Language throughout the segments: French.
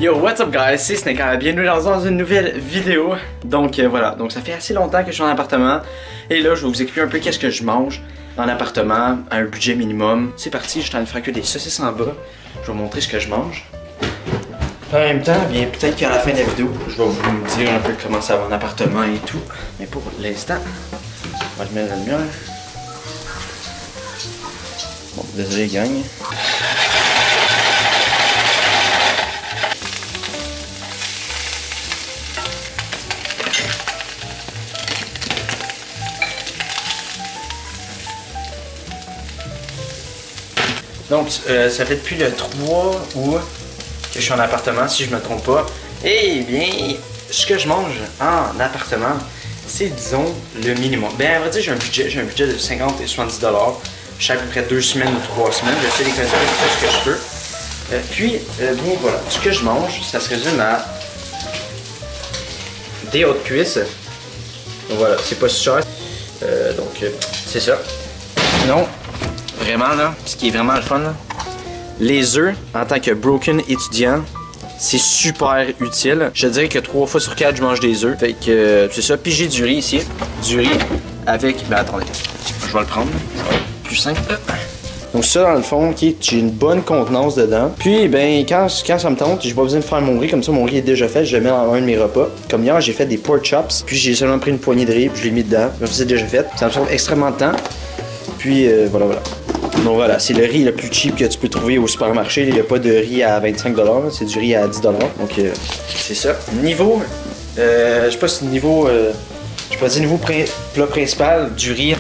Yo, what's up guys, c'est Sneaker, bienvenue dans une nouvelle vidéo. Donc voilà, donc ça fait assez longtemps que je suis en appartement. Et là, je vais vous expliquer un peu qu'est-ce que je mange dans l'appartement à un budget minimum. C'est parti, je suis en train de faire que des saucisses en bas. Je vais vous montrer ce que je mange. En même temps, bien peut-être qu'à la fin de la vidéo, je vais vous dire un peu comment ça va en appartement et tout. Mais pour l'instant, on va le mettre dans la lumière. Bon, désolé gang. Donc, ça fait depuis le 3 août que je suis en appartement, si je me trompe pas. Eh bien, ce que je mange en appartement, c'est, disons, le minimum. Ben, à vrai dire, j'ai un budget de 50 et 70 $. Chaque à peu près 2 semaines ou 3 semaines. J'essaie d'économiser tout ce que je peux. Puis, bien voilà, ce que je mange, ça se résume à des hautes cuisses. Donc voilà, c'est pas si cher. Donc, c'est ça. Sinon, vraiment là, ce qui est vraiment le fun là, les œufs en tant que broken étudiant, c'est super utile. Je dirais que 3 fois sur 4 je mange des œufs. Fait que c'est ça. Puis j'ai du riz ici. Du riz avec. Ben attendez. Je vais le prendre. Ça va être plus simple. Donc ça dans le fond, okay, j'ai une bonne contenance dedans. Puis ben quand ça me tente, j'ai pas besoin de faire mon riz. Comme ça mon riz est déjà fait, je le mets dans un de mes repas. Comme hier j'ai fait des pork chops. Puis j'ai seulement pris une poignée de riz, puis je l'ai mis dedans. Comme ça c'est déjà fait. Ça me sauve extrêmement de temps. Puis voilà. Donc voilà, c'est le riz le plus cheap que tu peux trouver au supermarché. Il n'y a pas de riz à 25 $, c'est du riz à 10 $. Donc c'est ça. Niveau, je sais pas si niveau, je peux dire niveau plat principal du riz.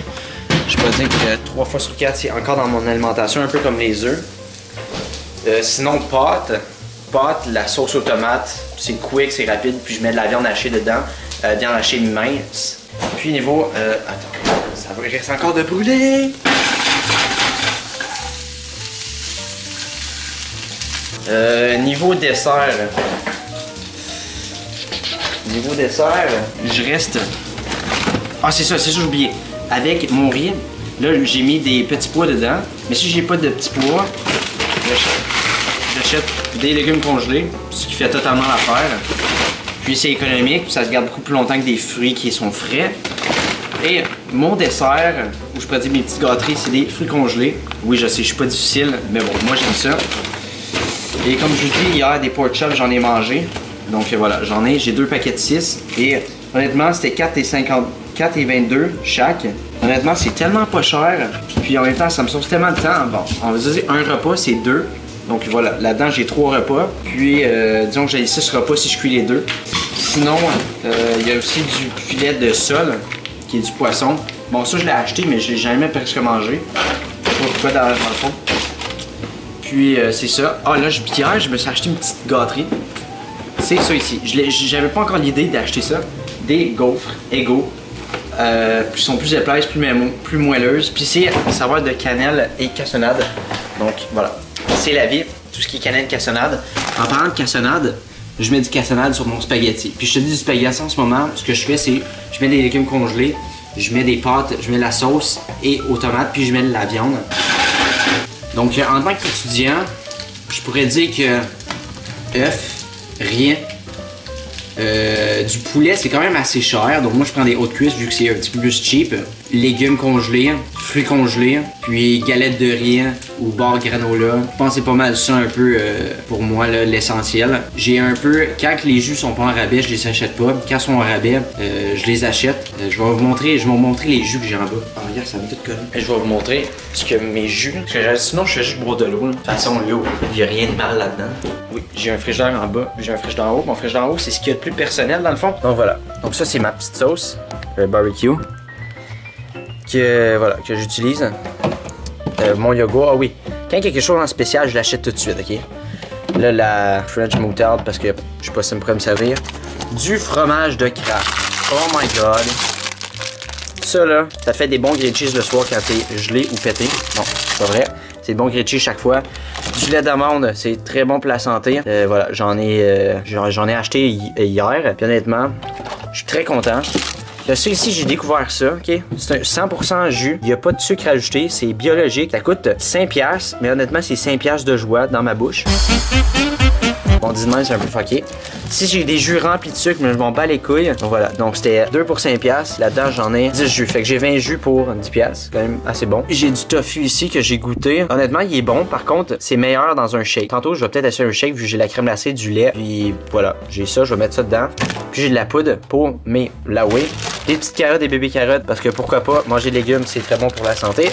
Je peux dire que 3 fois sur 4 c'est encore dans mon alimentation, un peu comme les œufs. Sinon pâtes, la sauce aux tomates, c'est quick, c'est rapide. Puis je mets de la viande hachée dedans, viande hachée mince. Puis niveau, attends, ça va rester encore de brûler. Niveau dessert, je reste. Ah, c'est ça, j'ai oublié. Avec mon riz, là, j'ai mis des petits pois dedans. Mais si j'ai pas de petits pois, j'achète des légumes congelés, ce qui fait totalement l'affaire. Puis c'est économique, puis ça se garde beaucoup plus longtemps que des fruits qui sont frais. Et mon dessert, ou je pourrais dire mes petites gâteries, c'est des fruits congelés. Oui, je sais, je suis pas difficile, mais bon, moi j'aime ça. Et comme je vous dis, hier, des pork chops, j'en ai mangé. Donc voilà, j'ai 2 paquets de 6. Et honnêtement, c'était 4 et 22 chaque. Honnêtement, c'est tellement pas cher. Puis en même temps, ça me sauve tellement de temps. Bon, on va dire un repas, c'est 2. Donc voilà, là-dedans, j'ai 3 repas. Puis, disons que j'ai 6 repas si je cuis les 2. Sinon, il y a aussi du filet de sole, qui est du poisson. Bon, ça, je l'ai acheté, mais je l'ai jamais presque mangé. Je sais pas pourquoi dans le fond. Puis c'est ça. Ah là, hier, je me suis acheté une petite gâterie. C'est ça ici. J'avais pas encore l'idée d'acheter ça. Des gaufres égaux. Qui sont plus épaisses, plus moelleuses. Puis c'est à savoir de cannelle et cassonade. Donc voilà. C'est la vie. Tout ce qui est cannelle cassonade. En parlant de cassonade, je mets du cassonade sur mon spaghetti. Puis je te dis du spaghetti en ce moment. Ce que je fais, c'est je mets des légumes congelés. Je mets des pâtes, je mets la sauce et aux tomates. Puis je mets de la viande. Donc, en tant qu'étudiant, je pourrais dire que œufs, rien. Du poulet, c'est quand même assez cher. Donc, moi, je prends des hautes cuisses vu que c'est un petit peu plus cheap. Légumes congelés, fruits congelés, puis galettes de riz ou barres granola. Je pense que c'est pas mal ça un peu pour moi, l'essentiel. J'ai un peu, quand les jus sont pas en rabais, je les achète pas. Quand ils sont en rabais, je les achète. Je vais vous montrer les jus que j'ai en bas. Ah, regarde, ça me tout coller. Je vais vous montrer ce que mes jus. Parce que sinon, je fais juste boire de l'eau. De toute façon, l'eau, il n'y a rien de mal là-dedans. Oui, j'ai un frigidaire en bas, j'ai un frigidaire en haut. Mon frigidaire en haut, c'est ce qu'il y a de plus personnel dans le fond. Donc voilà. Donc ça, c'est ma petite sauce barbecue. Que j'utilise. Mon yogourt, ah oui. Quand il y a quelque chose en spécial, je l'achète tout de suite, ok? Là, la French moutarde, parce que je sais pas si ça me pourrait me servir. Du fromage de Kraft. Oh my god. Ça là, ça fait des bons grilled cheese le soir quand t'es gelé ou pété. Non, c'est pas vrai. C'est bon grilled cheese chaque fois. Du lait d'amande, c'est très bon pour la santé. Voilà, j'en ai acheté hier. Puis honnêtement, je suis très content. Là, ça ici, j'ai découvert ça, ok? C'est un 100% jus. Il n'y a pas de sucre ajouté. C'est biologique. Ça coûte 5$, mais honnêtement, c'est 5$ de joie dans ma bouche. On dit de même, c'est un peu fucké. Si j'ai des jus remplis de sucre, mais je m'en bats les couilles. Donc voilà, donc c'était 2 pour 5$. Là-dedans, j'en ai 10 jus. Fait que j'ai 20 jus pour 10$. Quand même assez bon. J'ai du tofu ici que j'ai goûté. Honnêtement, il est bon. Par contre, c'est meilleur dans un shake. Tantôt, je vais peut-être essayer un shake vu que j'ai la crème glacée, du lait. Puis voilà, j'ai ça, je vais mettre ça dedans. Puis j'ai de la poudre pour mes laoués. Des petites carottes, des bébés carottes, parce que pourquoi pas, manger des légumes, c'est très bon pour la santé.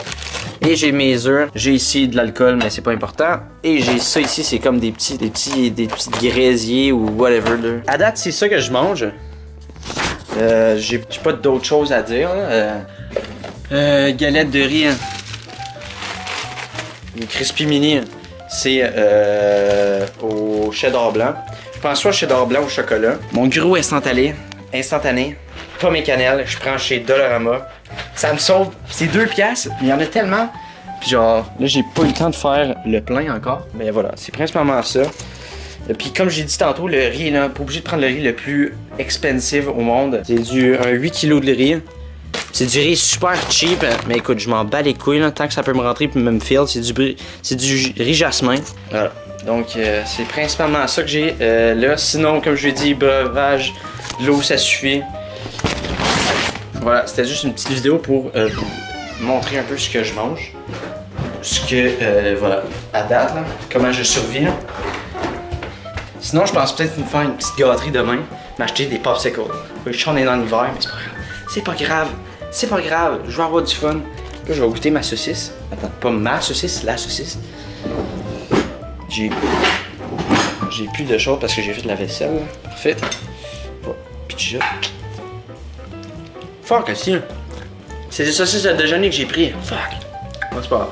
Et j'ai mes œufs. J'ai ici de l'alcool, mais c'est pas important. Et j'ai ça ici, c'est comme des petits graisiers ou whatever. Là. À date, c'est ça que je mange. J'ai pas d'autres choses à dire. Galette de riz. Une crispy mini. C'est au cheddar blanc. Je prends soit cheddar blanc ou chocolat. Mon gros instantané. Pas mes cannelles. Je prends chez Dollarama. Ça me sauve. C'est 2$. Il y en a tellement. Puis genre, là, j'ai pas eu le temps de faire le plein encore. Mais voilà, c'est principalement ça. Et puis comme j'ai dit tantôt, le riz, là, pas obligé de prendre le riz le plus expensive au monde. C'est un 8 kg de riz. C'est du riz super cheap. Mais écoute, je m'en bats les couilles, là, tant que ça peut me rentrer et me feel. C'est du riz jasmin. Voilà. Donc, c'est principalement ça que j'ai là. Sinon, comme je l'ai dit, breuvage, de l'eau, ça suffit. Voilà, c'était juste une petite vidéo pour vous montrer un peu ce que je mange. Ce que, voilà, à date, là, comment je survis. Là. Sinon, je pense peut-être me faire une petite gâterie demain, m'acheter des popsicles. Je sais qu'on est dans l'hiver, mais c'est pas grave. C'est pas grave, je vais avoir du fun. Là, je vais goûter ma saucisse. Attends, pas ma saucisse, la saucisse. J'ai plus de choses parce que j'ai fait de la vaisselle. Là. Parfait. Bon, pitcha. Fuck, aussi. C'est des saucisses de déjeuner que j'ai pris. Fuck. Bon, c'est pas grave.